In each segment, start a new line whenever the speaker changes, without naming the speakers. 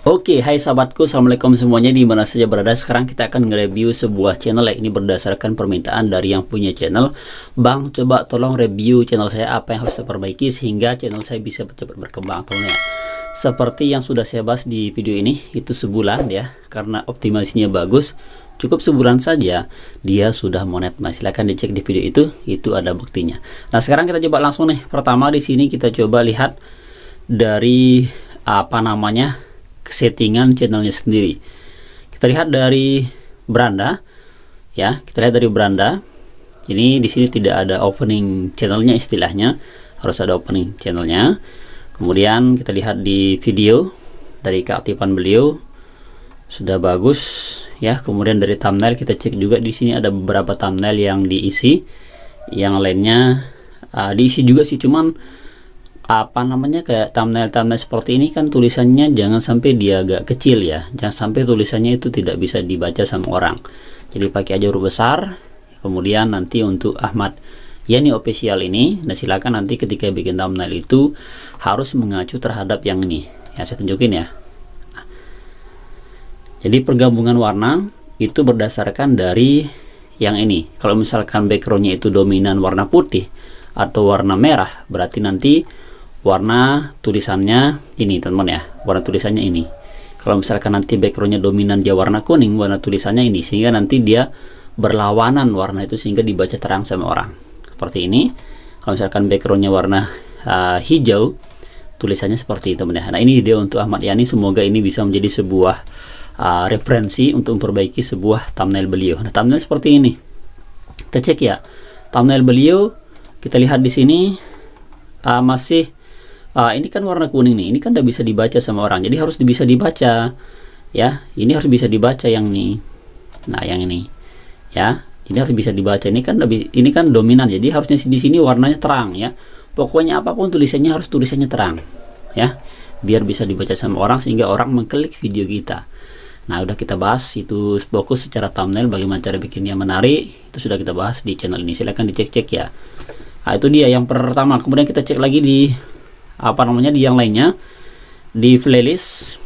Oke, hai sahabatku, assalamualaikum semuanya di mana saja berada. Sekarang kita akan nge-review sebuah channel ya. Ini berdasarkan permintaan dari yang punya channel. Bang, coba tolong review channel saya, apa yang harus saya perbaiki sehingga channel saya bisa cepat berkembang teman ya. Seperti yang sudah saya bahas di video ini, itu sebulan ya, karena optimasinya bagus. Cukup sebulan saja dia sudah monet. Silahkan dicek di video itu ada buktinya. Nah, sekarang kita coba langsung nih. Pertama di sini kita coba lihat dari settingan channelnya sendiri. Kita lihat dari beranda ya, kita lihat dari beranda. Ini di sini tidak ada opening channelnya, istilahnya harus ada opening channelnya. Kemudian kita lihat di video dari keaktifan beliau sudah bagus ya. Kemudian dari thumbnail kita cek juga, di sini ada beberapa thumbnail yang diisi, yang lainnya diisi juga sih, cuman kayak thumbnail seperti ini kan tulisannya jangan sampai dia agak kecil ya, jangan sampai tulisannya itu tidak bisa dibaca sama orang. Jadi pakai aja huruf besar. Kemudian nanti untuk Ahmad Yani Official ini, nah silakan nanti ketika bikin thumbnail itu harus mengacu terhadap yang ini ya, saya tunjukin ya. Nah, jadi pergabungan warna itu berdasarkan dari yang ini. Kalau misalkan backgroundnya itu dominan warna putih atau warna merah, berarti nanti warna tulisannya ini teman-teman ya, warna tulisannya ini. Kalau misalkan nanti backgroundnya dominan dia warna kuning, warna tulisannya ini, sehingga nanti dia berlawanan warna itu sehingga dibaca terang sama orang, seperti ini. Kalau misalkan backgroundnya warna hijau, tulisannya seperti itu teman-teman. Nah, ini ide untuk Ahmad Yani, semoga ini bisa menjadi sebuah referensi untuk memperbaiki sebuah thumbnail beliau. Nah, thumbnail seperti ini kita cek ya, thumbnail beliau kita lihat di sini masih ini kan warna kuning nih, ini kan udah bisa dibaca sama orang, jadi harus bisa dibaca ya. Ini harus bisa dibaca yang ini. Nah, yang ini ya, ini harus bisa dibaca. Ini kan dominan, jadi harusnya di sini warnanya terang ya. Pokoknya apapun tulisannya harus tulisannya terang ya, biar bisa dibaca sama orang sehingga orang mengklik video kita. Nah, udah kita bahas itu fokus secara thumbnail, bagaimana cara bikinnya menarik, itu sudah kita bahas di channel ini. Silahkan dicek-cek ya. Nah, itu dia yang pertama. Kemudian kita cek lagi di di yang lainnya, di playlist.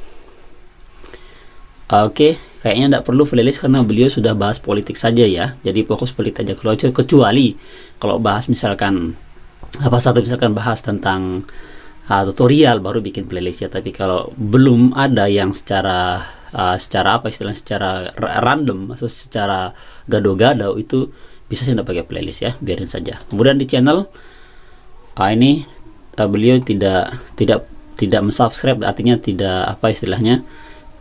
Oke, kayaknya tidak perlu playlist karena beliau sudah bahas politik saja ya, jadi fokus politik aja. Kecuali kalau bahas misalkan misalkan bahas tentang tutorial, baru bikin playlist ya. Tapi kalau belum ada yang secara random atau secara gado-gado, itu bisa saya tidak pakai playlist ya, biarin saja. Kemudian di channel ini beliau tidak mensubscribe, artinya tidak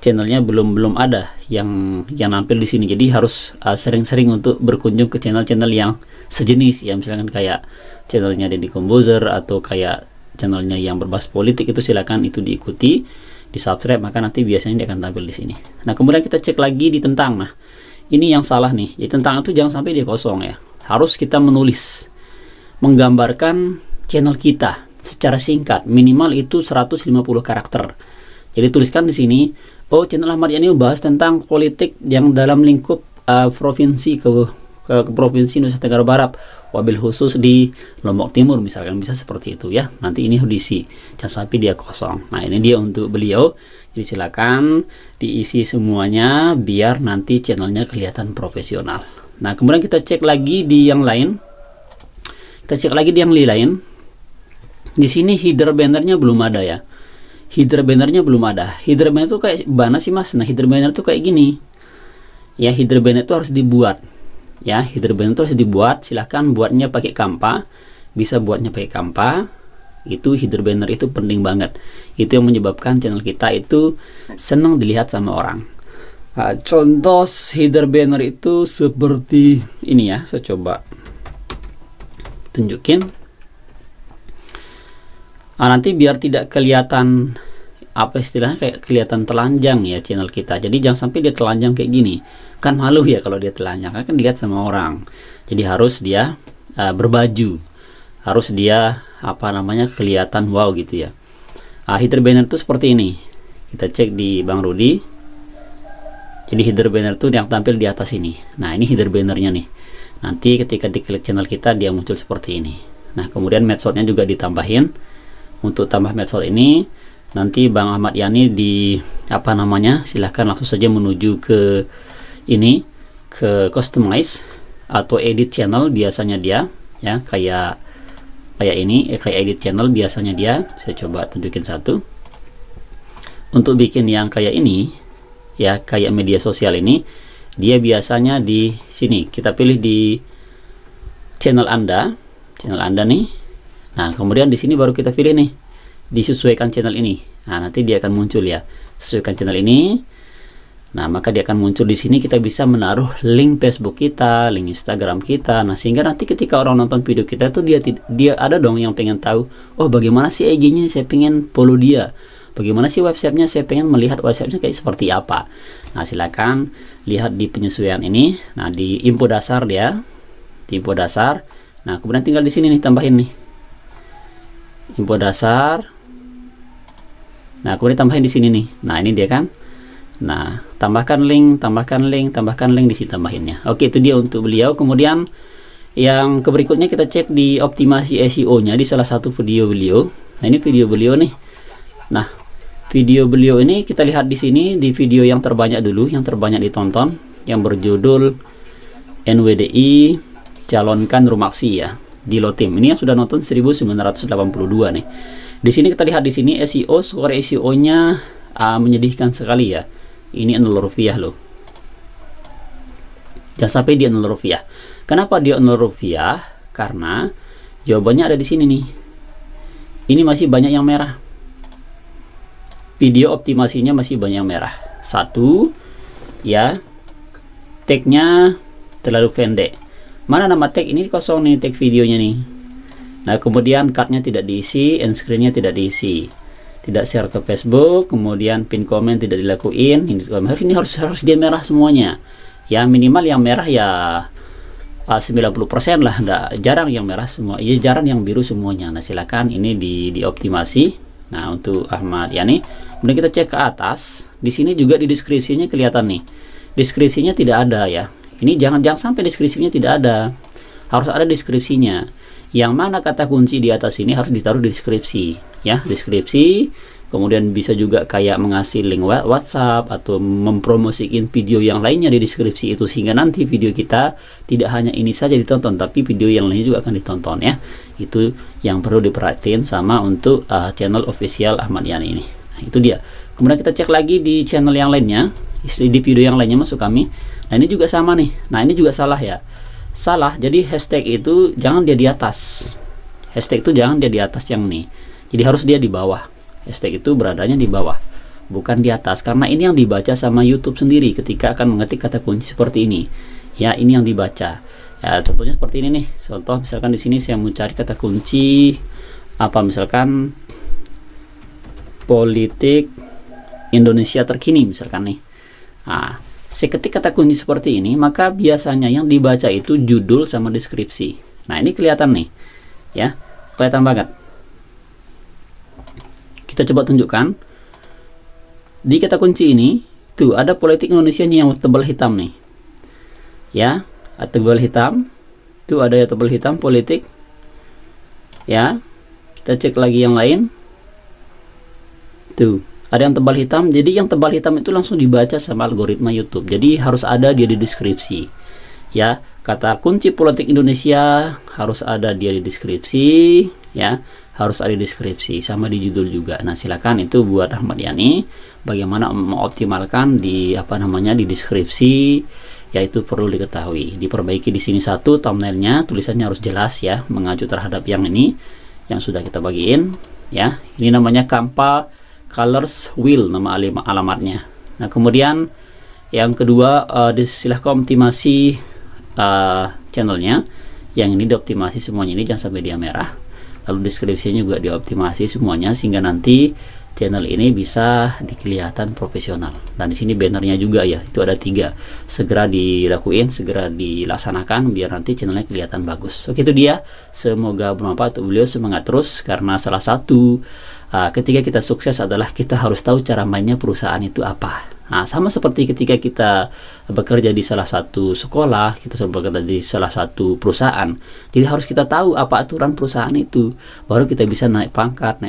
channelnya belum ada yang nampil di sini. Jadi harus sering-sering untuk berkunjung ke channel-channel yang sejenis ya, misalkan kayak channelnya Deddy Komposer atau kayak channelnya yang berbahas politik, itu silakan itu diikuti, di subscribe, maka nanti biasanya dia akan tampil di sini. Nah, kemudian kita cek lagi di tentang. Nah, ini yang salah nih, di tentang itu jangan sampai dia kosong ya, harus kita menggambarkan channel kita secara singkat, minimal itu 150 karakter. Jadi tuliskan di sini, oh, channel Ahmad Yani membahas tentang politik yang dalam lingkup provinsi ke provinsi Nusa Tenggara Barat, wabil khusus di Lombok Timur, misalkan, bisa seperti itu ya. Nanti ini harus diisi, jangan sampai dia kosong. Nah, ini dia untuk beliau. Jadi silakan diisi semuanya biar nanti channelnya kelihatan profesional. Nah, kemudian kita cek lagi di yang lain. Di sini header bannernya belum ada ya. Header bannernya belum ada. Header banner itu kayak mana sih mas? Nah, header banner itu kayak gini. Ya, header banner itu harus dibuat. Ya, header banner itu harus dibuat. Silahkan buatnya pakai Canva. Bisa buatnya pakai Canva. Itu header banner itu penting banget. Itu yang menyebabkan channel kita itu senang dilihat sama orang. Nah, contoh header banner itu seperti ini ya. Saya coba tunjukin. Nah, nanti biar tidak kelihatan kayak kelihatan telanjang ya channel kita. Jadi jangan sampai dia telanjang kayak gini, kan malu ya kalau dia telanjang, kan dilihat sama orang. Jadi harus dia berbaju, harus dia kelihatan wow gitu ya. Header banner itu seperti ini. Kita cek di Bang Rudi. Jadi header banner itu yang tampil di atas ini. Nah, ini header bannernya nih. Nanti ketika diklik channel kita dia muncul seperti ini. Nah, kemudian medshotnya juga ditambahin. Untuk tambah medshot ini nanti Bang Ahmad Yani di apa namanya, silahkan langsung saja menuju ke ini, ke customize atau edit channel. Biasanya dia ya kayak ini, kayak edit channel biasanya dia. Saya coba tunjukin satu. Untuk bikin yang kayak ini ya, kayak media sosial ini, dia biasanya di sini kita pilih di channel Anda nih. Nah, kemudian di sini baru kita pilih nih, disesuaikan channel ini. Nah, nanti dia akan muncul ya, sesuaikan channel ini. Nah, maka dia akan muncul di sini. Kita bisa menaruh link Facebook kita, link Instagram kita. Nah, sehingga nanti ketika orang nonton video kita tuh dia ada dong yang pengen tahu, oh bagaimana sih IG-nya, saya pengen follow dia. Bagaimana sih websitenya, saya pengen melihat websitenya kayak seperti apa. Nah, silakan lihat di penyesuaian ini. Nah, di info dasar dia, di info dasar. Nah, kemudian tinggal di sini nih tambahin nih info dasar. Nah, kemudian tambahin di sini nih. Nah, ini dia kan. Nah, tambahkan link di sini tambahinnya. Oke, itu dia untuk beliau. Kemudian yang berikutnya kita cek di optimasi SEO-nya di salah satu video beliau. Nah, ini video beliau nih. Nah, video beliau ini kita lihat di sini di video yang terbanyak dulu, yang terbanyak ditonton, yang berjudul NWDI calonkan Rumaksi ya di Lotim. Ini yang sudah nonton 1982 nih. Di sini kita lihat di sini SEO, skor SEO-nya menyedihkan sekali ya. Ini Rp0 loh. Jangan sampai dia Rp0. Kenapa dia Rp0? Karena jawabannya ada di sini nih. Ini masih banyak yang merah. Video optimasinya masih banyak yang merah. Satu, ya, tagnya terlalu pendek. Mana nama tag ini kosong nih, tag videonya nih. Nah, kemudian cardnya tidak diisi, end screen-nya tidak diisi. Tidak share ke Facebook, kemudian pin komen tidak dilakuin. Ini harus dia merah semuanya. Ya minimal yang merah ya 90% lah, jarang yang merah semua. Ya jarang yang biru semuanya. Nah, silakan ini dioptimasi. Nah, untuk Ahmad Yani, kemudian kita cek ke atas. Di sini juga di deskripsinya kelihatan nih. Deskripsinya tidak ada ya. Ini jangan sampai deskripsinya tidak ada. Harus ada deskripsinya. Yang mana kata kunci di atas ini harus ditaruh di deskripsi ya, deskripsi. Kemudian bisa juga kayak mengasih link WhatsApp atau mempromosikan video yang lainnya di deskripsi itu, sehingga nanti video kita tidak hanya ini saja ditonton, tapi video yang lainnya juga akan ditonton ya. Itu yang perlu diperhatiin sama untuk channel official Ahmad Yani ini. Nah, itu dia. Kemudian kita cek lagi di channel yang lainnya, di video yang lainnya masuk kami. Nah, ini juga sama nih. Nah, ini juga salah ya. Salah, jadi hashtag itu jangan dia di atas. Hashtag itu jangan dia di atas yang nih. Jadi harus dia di bawah. Hashtag itu beradanya di bawah, bukan di atas. Karena ini yang dibaca sama YouTube sendiri ketika akan mengetik kata kunci seperti ini. Ya, ini yang dibaca. Ya, contohnya seperti ini nih. Contoh misalkan di sini saya mau cari kata kunci apa, misalkan politik Indonesia terkini misalkan nih. Nah, ketik kata kunci seperti ini, maka biasanya yang dibaca itu judul sama deskripsi. Nah, ini kelihatan nih ya, kelihatan banget. Kita coba tunjukkan di kata kunci ini. Tuh ada politik Indonesia yang tebal hitam nih ya, tebal hitam. Tuh ada ya tebal hitam politik ya. Kita cek lagi yang lain. Tuh ada yang tebal hitam. Jadi yang tebal hitam itu langsung dibaca sama algoritma YouTube. Jadi harus ada dia di deskripsi ya. Kata kunci politik Indonesia harus ada dia di deskripsi ya, harus ada di deskripsi sama di judul juga. Nah, silakan itu buat Ahmad Yani bagaimana mengoptimalkan di apa namanya di deskripsi, yaitu perlu diketahui. Diperbaiki di sini satu, thumbnailnya tulisannya harus jelas ya, mengacu terhadap yang ini yang sudah kita bagiin ya. Ini namanya Kampa Colors Wheel, nama alamatnya. Nah, kemudian yang kedua, silahkan optimasi channelnya. Yang ini dioptimasi semuanya, ini jangan sampai dia merah. Lalu deskripsinya juga dioptimasi semuanya sehingga nanti channel ini bisa kelihatan profesional. Dan di sini bannernya juga ya, itu ada 3. Segera dilakuin, segera dilaksanakan biar nanti channelnya kelihatan bagus. Oke, itu dia. Semoga bermanfaat untuk beliau. Semangat terus, karena salah satu ketika kita sukses adalah kita harus tahu cara mainnya perusahaan itu apa. Nah, sama seperti ketika kita bekerja di salah satu sekolah, kita bekerja di salah satu perusahaan. Jadi harus kita tahu apa aturan perusahaan itu, baru kita bisa naik pangkat.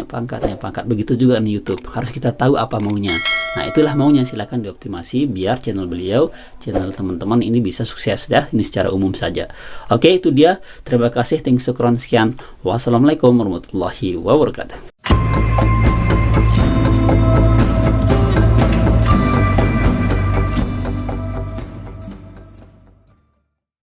Begitu juga nih YouTube. Harus kita tahu apa maunya. Nah, itulah maunya, silahkan dioptimasi biar channel beliau, channel teman-teman ini bisa sukses ya. Ini secara umum saja. Oke, itu dia. Terima kasih, thanks, syukron, sekian. Wassalamualaikum warahmatullahi wabarakatuh.